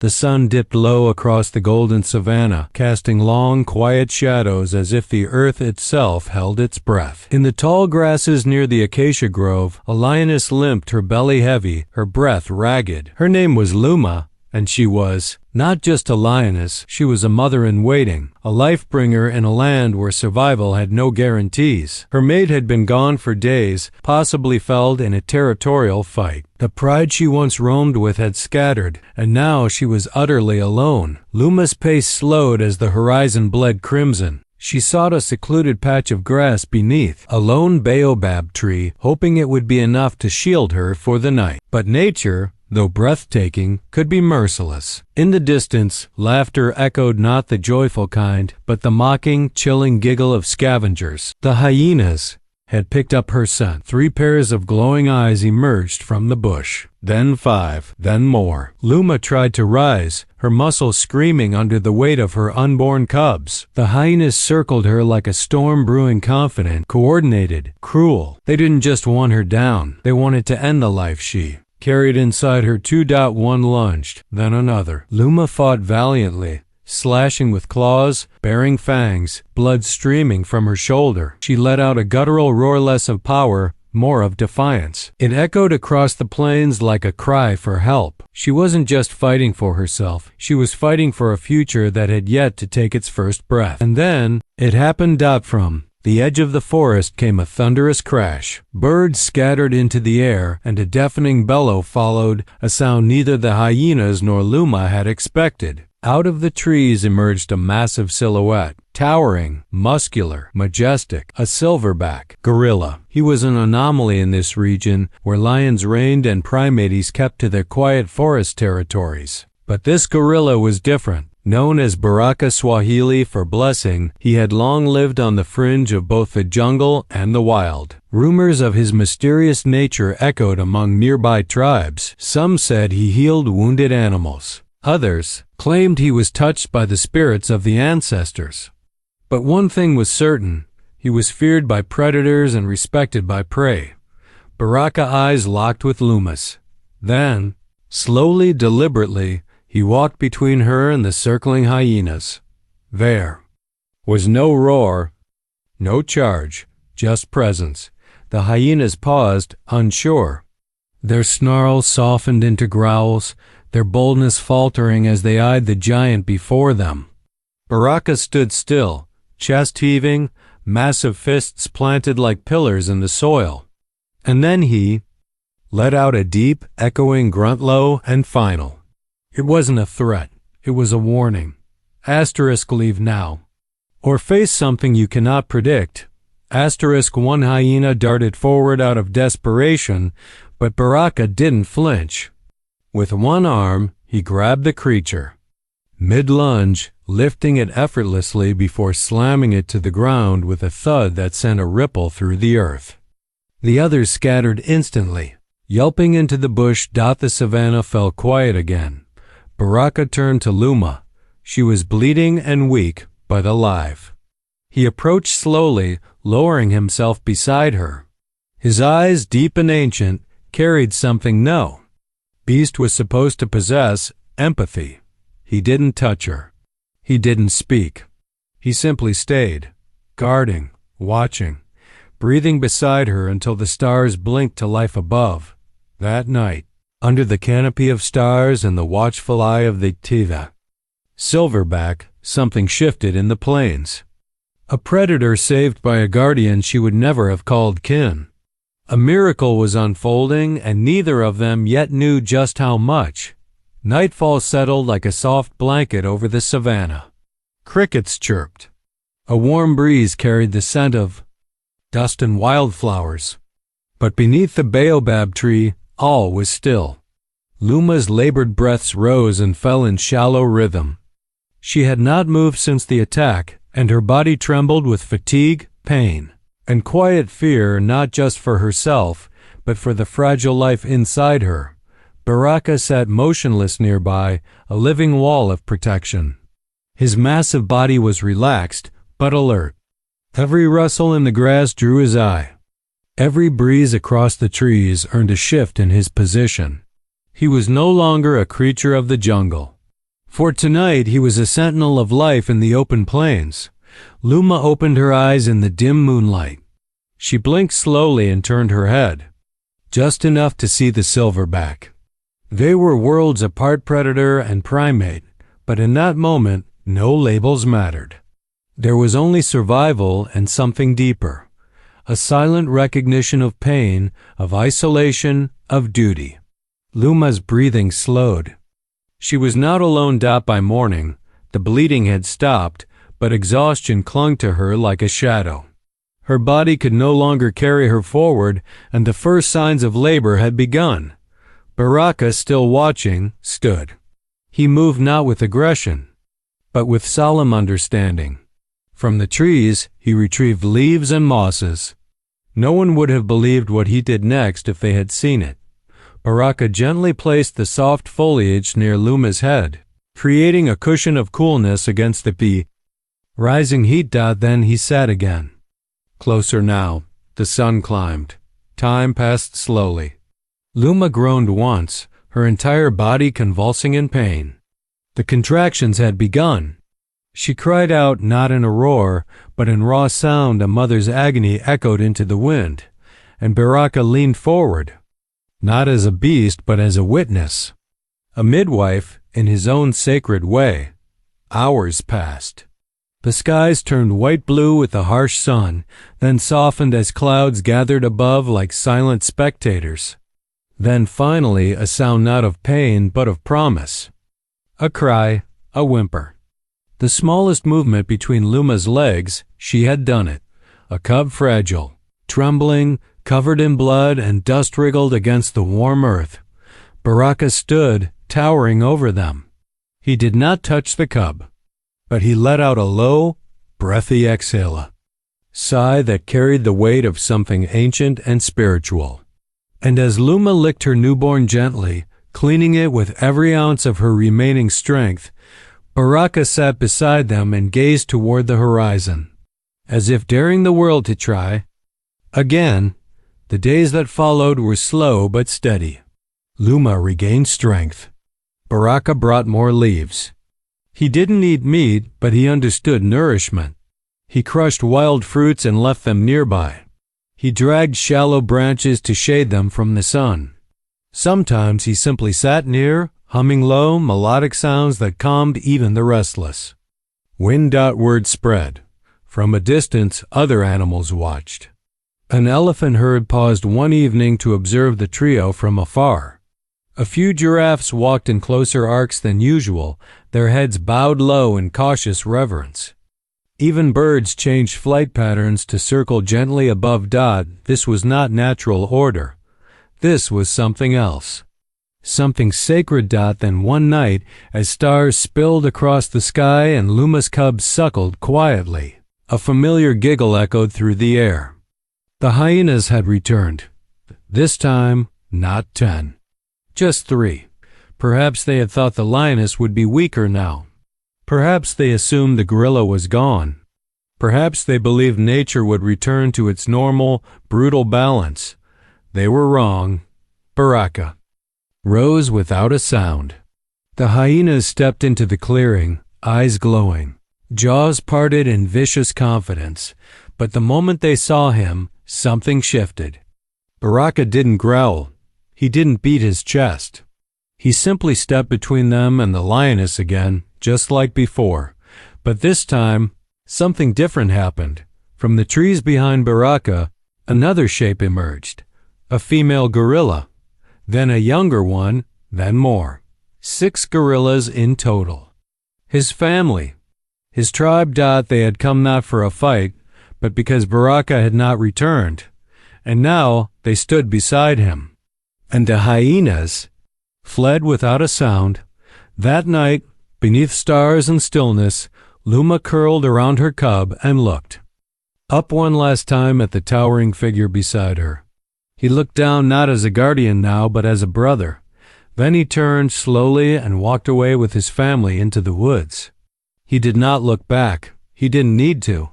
The sun dipped low across the golden savannah, casting long, quiet shadows as if the earth itself held its breath. In the tall grasses near the acacia grove, a lioness limped, her belly heavy, her breath ragged. Her name was Luma, and she was not just a lioness, she was a mother-in-waiting, a life-bringer in a land where survival had no guarantees. Her mate had been gone for days, possibly felled in a territorial fight. The pride she once roamed with had scattered, and now she was utterly alone. Luma's pace slowed as the horizon bled crimson. She sought a secluded patch of grass beneath a lone baobab tree, hoping it would be enough to shield her for the night. But nature, though breathtaking, could be merciless. In the distance, laughter echoed, not the joyful kind, but the mocking, chilling giggle of scavengers. The hyenas had picked up her scent. 3 pairs of glowing eyes emerged from the bush. Then 5, then more. Luma tried to rise, her muscles screaming under the weight of her unborn cubs. The hyenas circled her like a storm brewing, confident, coordinated, cruel. They didn't just want her down, they wanted to end the life she carried inside her. 2.1 lunged, then another. Luma fought valiantly, slashing with claws, baring fangs, blood streaming from her shoulder. She let out a guttural roar, less of power, more of defiance. It echoed across the plains like a cry for help. She wasn't just fighting for herself, she was fighting for a future that had yet to take its first breath. And then, it happened. From the edge of the forest came a thunderous crash. Birds scattered into the air, and a deafening bellow followed, a sound neither the hyenas nor Luma had expected. Out of the trees emerged a massive silhouette, towering, muscular, majestic, a silverback gorilla. He was an anomaly in this region, where lions reigned and primates kept to their quiet forest territories. But this gorilla was different. Known as Baraka Swahili for blessing, he had long lived on the fringe of both the jungle and the wild. Rumors of his mysterious nature echoed among nearby tribes. Some said he healed wounded animals. Others claimed he was touched by the spirits of the ancestors. But one thing was certain, he was feared by predators and respected by prey. Baraka eyes locked with Luma's. Then, slowly, deliberately, he walked between her and the circling hyenas. There was no roar, no charge, just presence. The hyenas paused, unsure. Their snarls softened into growls, their boldness faltering as they eyed the giant before them. Baraka stood still, chest heaving, massive fists planted like pillars in the soil. And then he let out a deep, echoing grunt, low and final. It wasn't a threat, it was a warning. Leave now, or face something you cannot predict. One hyena darted forward out of desperation, but Baraka didn't flinch. With one arm, he grabbed the creature. Mid-lunge, lifting it effortlessly before slamming it to the ground with a thud that sent a ripple through the earth. The others scattered instantly. Yelping into the bush, the savannah fell quiet again. Baraka turned to Luma. She was bleeding and weak, but alive. He approached slowly, lowering himself beside her. His eyes, deep and ancient, carried something no beast was supposed to possess: empathy. He didn't touch her. He didn't speak. He simply stayed, guarding, watching, breathing beside her until the stars blinked to life above. That night, under the canopy of stars and the watchful eye of the Tiva silverback, something shifted in the plains. A predator saved by a guardian she would never have called kin. A miracle was unfolding, and neither of them yet knew just how much. Nightfall settled like a soft blanket over the savannah. Crickets chirped. A warm breeze carried the scent of dust and wildflowers. But beneath the baobab tree, all was still. Luma's labored breaths rose and fell in shallow rhythm. She had not moved since the attack, and her body trembled with fatigue, pain, and quiet fear, not just for herself, but for the fragile life inside her. Baraka sat motionless nearby, a living wall of protection. His massive body was relaxed, but alert. Every rustle in the grass drew his eye. Every breeze across the trees earned a shift in his position. He was no longer a creature of the jungle. For tonight he was a sentinel of life in the open plains. Luma opened her eyes in the dim moonlight. She blinked slowly and turned her head, just enough to see the silverback. They were worlds apart, predator and primate, but in that moment, no labels mattered. There was only survival and something deeper, a silent recognition of pain, of isolation, of duty. Luma's breathing slowed. She was not alone. By morning, the bleeding had stopped, but exhaustion clung to her like a shadow. Her body could no longer carry her forward, and the first signs of labor had begun. Baraka, still watching, stood. He moved not with aggression, but with solemn understanding. From the trees, he retrieved leaves and mosses. No one would have believed what he did next if they had seen it. Baraka gently placed the soft foliage near Luma's head, creating a cushion of coolness against the rising heat. Then he sat again. Closer now, the sun climbed. Time passed slowly. Luma groaned once, her entire body convulsing in pain. The contractions had begun. She cried out, not in a roar, but in raw sound. A mother's agony echoed into the wind, and Baraka leaned forward, not as a beast but as a witness, a midwife in his own sacred way. Hours passed. The skies turned white-blue with the harsh sun, then softened as clouds gathered above like silent spectators. Then finally a sound not of pain but of promise. A cry, a whimper. The smallest movement between Luma's legs, she had done it. A cub fragile, trembling, covered in blood, and dust wriggled against the warm earth. Baraka stood, towering over them. He did not touch the cub, but he let out a low, breathy exhale, a sigh that carried the weight of something ancient and spiritual. And as Luma licked her newborn gently, cleaning it with every ounce of her remaining strength, Baraka sat beside them and gazed toward the horizon, as if daring the world to try again. The days that followed were slow but steady. Luma regained strength. Baraka brought more leaves. He didn't eat meat, but he understood nourishment. He crushed wild fruits and left them nearby. He dragged shallow branches to shade them from the sun. Sometimes he simply sat near, humming low, melodic sounds that calmed even the restless. Word spread. From a distance, other animals watched. An elephant herd paused one evening to observe the trio from afar. A few giraffes walked in closer arcs than usual, their heads bowed low in cautious reverence. Even birds changed flight patterns to circle gently above. This was not natural order. This was something else. Something sacred. Then one night, as stars spilled across the sky and Luma's cubs suckled quietly, a familiar giggle echoed through the air. The hyenas had returned. This time, not 10. Just 3. Perhaps they had thought the lioness would be weaker now. Perhaps they assumed the gorilla was gone. Perhaps they believed nature would return to its normal, brutal balance. They were wrong. Baraka rose without a sound. The hyenas stepped into the clearing, eyes glowing, jaws parted in vicious confidence. But the moment they saw him, something shifted. Baraka didn't growl. He didn't beat his chest. He simply stepped between them and the lioness again, just like before. But this time, something different happened. From the trees behind Baraka, another shape emerged. A female gorilla. Then a younger one, then more. 6 gorillas in total. His family. His tribe. They had come not for a fight, but because Baraka had not returned, and now they stood beside him. And the hyenas fled without a sound. That night, beneath stars and stillness, Luma curled around her cub and looked up one last time at the towering figure beside her. He looked down not as a guardian now, but as a brother. Then he turned slowly and walked away with his family into the woods. He did not look back. He didn't need to.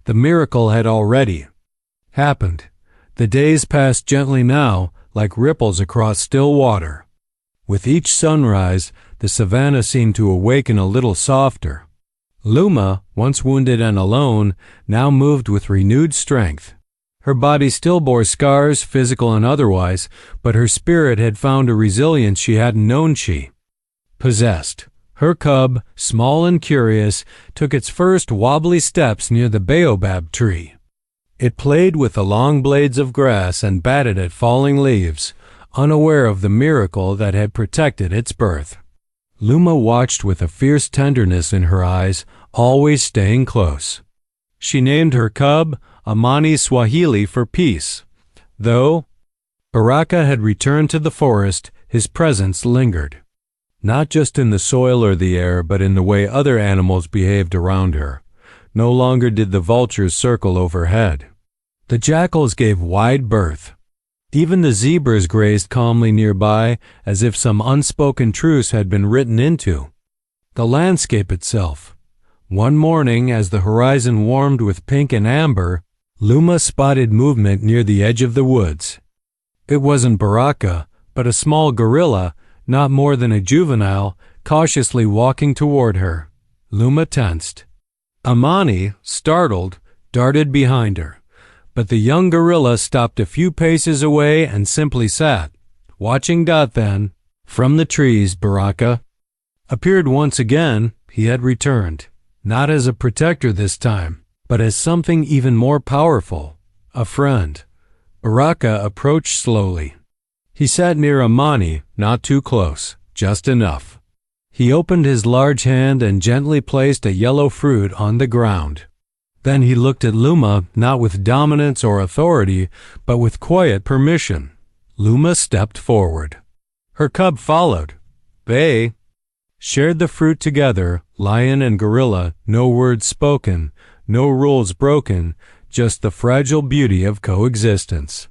The miracle had already happened. The days passed gently now, like ripples across still water. With each sunrise, the savannah seemed to awaken a little softer. Luma, once wounded and alone, now moved with renewed strength. Her body still bore scars, physical and otherwise, but her spirit had found a resilience she hadn't known she possessed. Her cub, small and curious, took its first wobbly steps near the baobab tree. It played with the long blades of grass and batted at falling leaves, unaware of the miracle that had protected its birth. Luma watched with a fierce tenderness in her eyes, always staying close. She named her cub Amani Swahili for peace. Though Baraka had returned to the forest, his presence lingered. Not just in the soil or the air, but in the way other animals behaved around her. No longer did the vultures circle overhead. The jackals gave wide berth. Even the zebras grazed calmly nearby, as if some unspoken truce had been written into the landscape itself. One morning, as the horizon warmed with pink and amber, Luma spotted movement near the edge of the woods. It wasn't Baraka, but a small gorilla, not more than a juvenile, cautiously walking toward her. Luma tensed. Amani, startled, darted behind her. But the young gorilla stopped a few paces away and simply sat, watching. Then, from the trees, Baraka appeared once again. He had returned, not as a protector this time, but as something even more powerful, a friend. Baraka approached slowly. He sat near Amani, not too close, just enough. He opened his large hand and gently placed a yellow fruit on the ground. Then he looked at Luma, not with dominance or authority, but with quiet permission. Luma stepped forward. Her cub followed. They shared the fruit together, lion and gorilla, no words spoken, no rules broken, just the fragile beauty of coexistence.